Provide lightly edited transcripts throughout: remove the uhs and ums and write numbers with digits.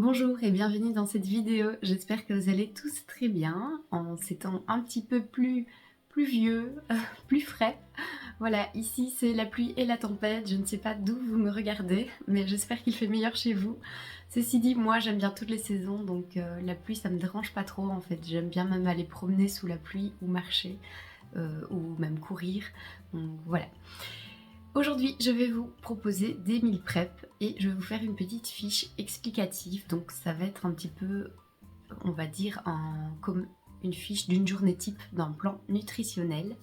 Bonjour et bienvenue dans cette vidéo. J'espère que vous allez tous très bien en ces temps un petit peu plus pluvieux, plus frais. Voilà, ici c'est la pluie et la tempête. Je ne sais pas d'où vous me regardez, mais j'espère qu'il fait meilleur chez vous. Ceci dit, moi j'aime bien toutes les saisons, donc la pluie ça me dérange pas trop en fait. J'aime bien même aller promener sous la pluie ou marcher ou même courir. Donc voilà. Aujourd'hui, je vais vous proposer des meal prep et je vais vous faire une petite fiche explicative. Donc ça va être un petit peu, on va dire, comme une fiche d'une journée type d'un plan nutritionnel.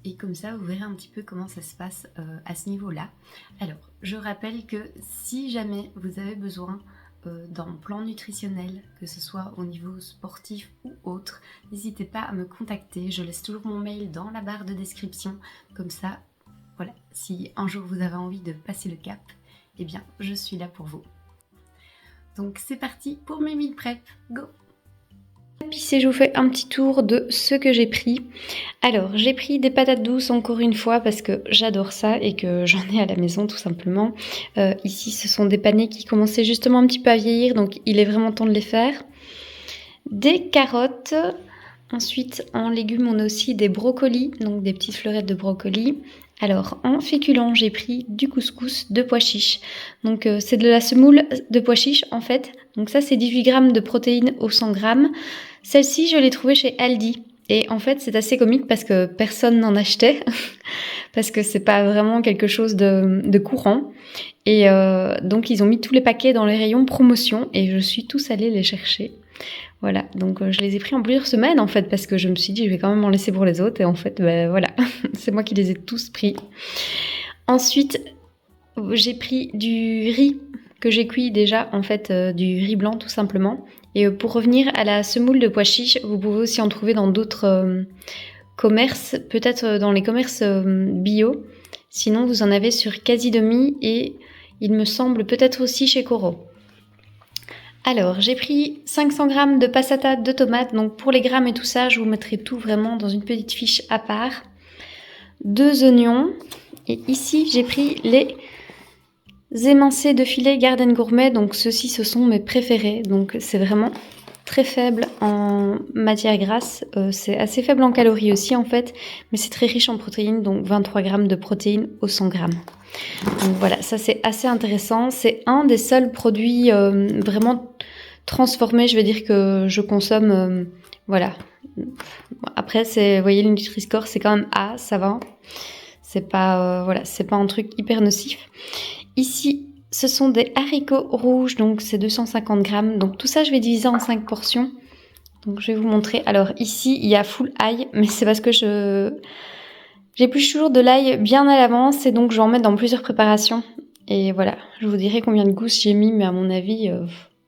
Et comme ça, vous verrez un petit peu comment ça se passe à ce niveau-là. Alors, je rappelle que si jamais vous avez besoin d'un plan nutritionnel, que ce soit au niveau sportif ou autre, n'hésitez pas à me contacter. Je laisse toujours mon mail dans la barre de description, comme ça. Voilà, si un jour vous avez envie de passer le cap, eh bien je suis là pour vous. Donc c'est parti pour mes meal prep, go! Et je vous fais un petit tour de ce que j'ai pris. Alors j'ai pris des patates douces encore une fois parce que j'adore ça et que j'en ai à la maison tout simplement. Ici ce sont des panais qui commençaient justement un petit peu à vieillir, donc il est vraiment temps de les faire. Des carottes. Ensuite en légumes on a aussi des brocolis, donc des petites fleurettes de brocolis. Alors en féculents j'ai pris du couscous de pois chiches, donc c'est de la semoule de pois chiches en fait, donc ça c'est 18 grammes de protéines au 100 grammes. Celle-ci je l'ai trouvée chez Aldi et en fait c'est assez comique parce que personne n'en achetait parce que c'est pas vraiment quelque chose de courant et donc ils ont mis tous les paquets dans les rayons promotion et je suis tous allée les chercher. Voilà, donc je les ai pris en plusieurs semaines en fait parce que je me suis dit je vais quand même en laisser pour les autres et en fait voilà, c'est moi qui les ai tous pris. Ensuite j'ai pris du riz que j'ai cuit déjà en fait, du riz blanc tout simplement. Et pour revenir à la semoule de pois chiches, vous pouvez aussi en trouver dans d'autres commerces, peut-être dans les commerces bio. Sinon vous en avez sur Quasi-Demi et il me semble peut-être aussi chez Coro. Alors, j'ai pris 500 grammes de passata de tomates, donc pour les grammes et tout ça, je vous mettrai tout vraiment dans une petite fiche à part. 2 oignons, et ici j'ai pris les émincés de filet Garden Gourmet, donc ceux-ci ce sont mes préférés, donc c'est vraiment très faible en matière grasse, c'est assez faible en calories aussi en fait, mais c'est très riche en protéines, donc 23 grammes de protéines au 100 grammes. Donc voilà, ça c'est assez intéressant, c'est un des seuls produits vraiment transformés, je vais dire que je consomme, voilà. Après c'est, vous voyez le Nutri-Score c'est quand même A, ça va, c'est pas, voilà, c'est pas un truc hyper nocif. Ici ce sont des haricots rouges, donc c'est 250 grammes, donc tout ça je vais diviser en 5 portions, donc je vais vous montrer. Alors ici il y a full ail, mais c'est parce que j'épluche toujours de l'ail bien à l'avance et donc je vais en mettre dans plusieurs préparations. Et voilà, je vous dirai combien de gousses j'ai mis, mais à mon avis,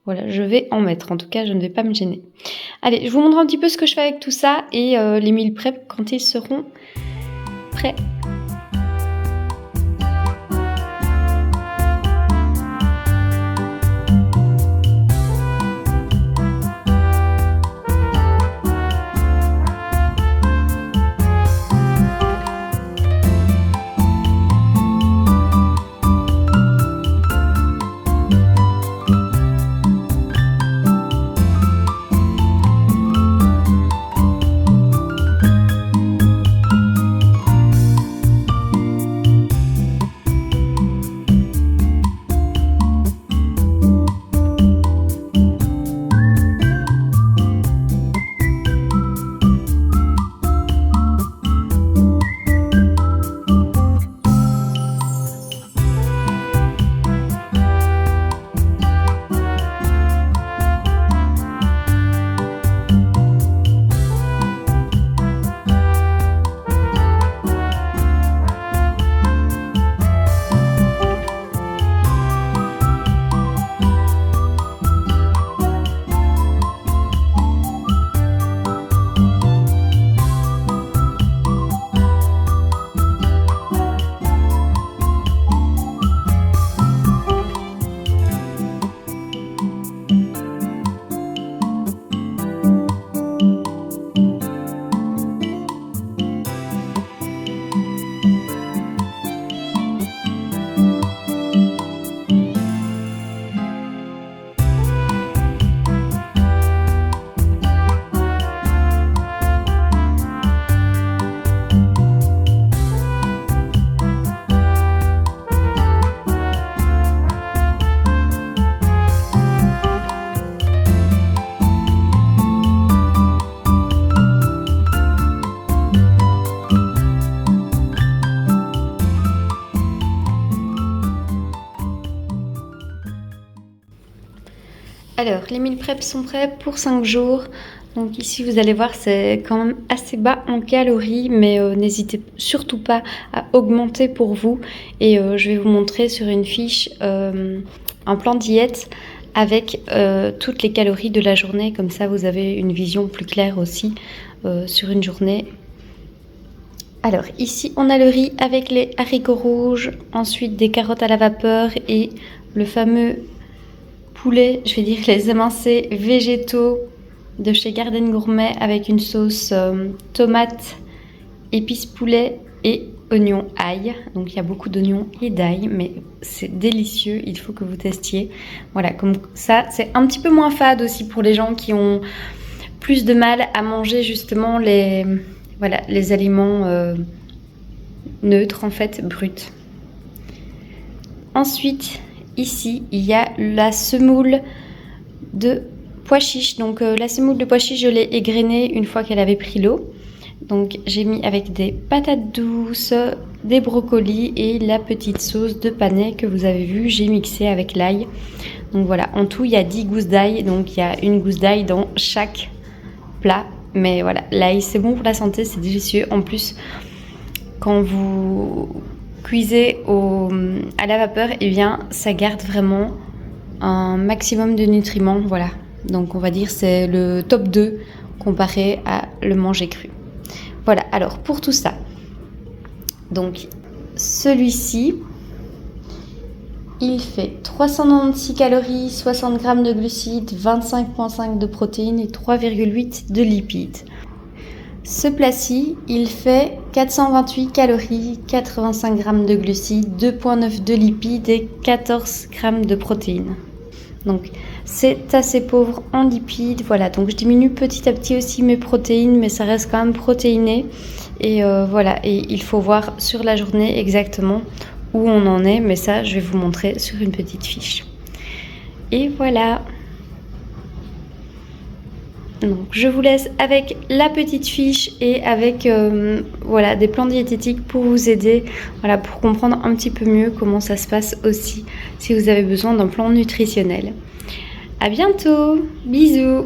voilà, je vais en mettre. En tout cas, je ne vais pas me gêner. Allez, je vous montre un petit peu ce que je fais avec tout ça et les meal prep quand ils seront prêts. Alors, les meal preps sont prêts pour 5 jours. Donc ici, vous allez voir, c'est quand même assez bas en calories, mais n'hésitez surtout pas à augmenter pour vous. Et je vais vous montrer sur une fiche un plan diète avec toutes les calories de la journée. Comme ça, vous avez une vision plus claire aussi sur une journée. Alors ici, on a le riz avec les haricots rouges, ensuite des carottes à la vapeur et le fameux poulet, je vais dire les émincés végétaux de chez Garden Gourmet avec une sauce tomate, épices poulet et oignon ail. Donc il y a beaucoup d'oignons et d'ail, mais c'est délicieux, il faut que vous testiez. Voilà, comme ça, c'est un petit peu moins fade aussi pour les gens qui ont plus de mal à manger justement les aliments neutres en fait, bruts. Ensuite, ici, il y a la semoule de pois chiches. Donc la semoule de pois chiches, je l'ai égrenée une fois qu'elle avait pris l'eau. Donc j'ai mis avec des patates douces, des brocolis et la petite sauce de panais que vous avez vu, j'ai mixé avec l'ail. Donc voilà, en tout il y a 10 gousses d'ail, donc il y a une gousse d'ail dans chaque plat. Mais voilà, l'ail c'est bon pour la santé, c'est délicieux. En plus, quand vous cuisez à la vapeur, eh bien ça garde vraiment un maximum de nutriments. Voilà, donc on va dire c'est le top 2 comparé à le manger cru. Voilà, alors pour tout ça, donc celui-ci, il fait 396 calories, 60 g de glucides, 25,5 de protéines et 3,8 de lipides. Ce plat-ci, il fait 428 calories, 85 g de glucides, 2,9 de lipides et 14 g de protéines. Donc c'est assez pauvre en lipides, voilà, donc je diminue petit à petit aussi mes protéines, mais ça reste quand même protéiné. Et voilà, et il faut voir sur la journée exactement où on en est, mais ça je vais vous montrer sur une petite fiche. Et voilà. Donc je vous laisse avec la petite fiche et avec voilà, des plans diététiques pour vous aider, voilà, pour comprendre un petit peu mieux comment ça se passe aussi si vous avez besoin d'un plan nutritionnel. À bientôt, bisous.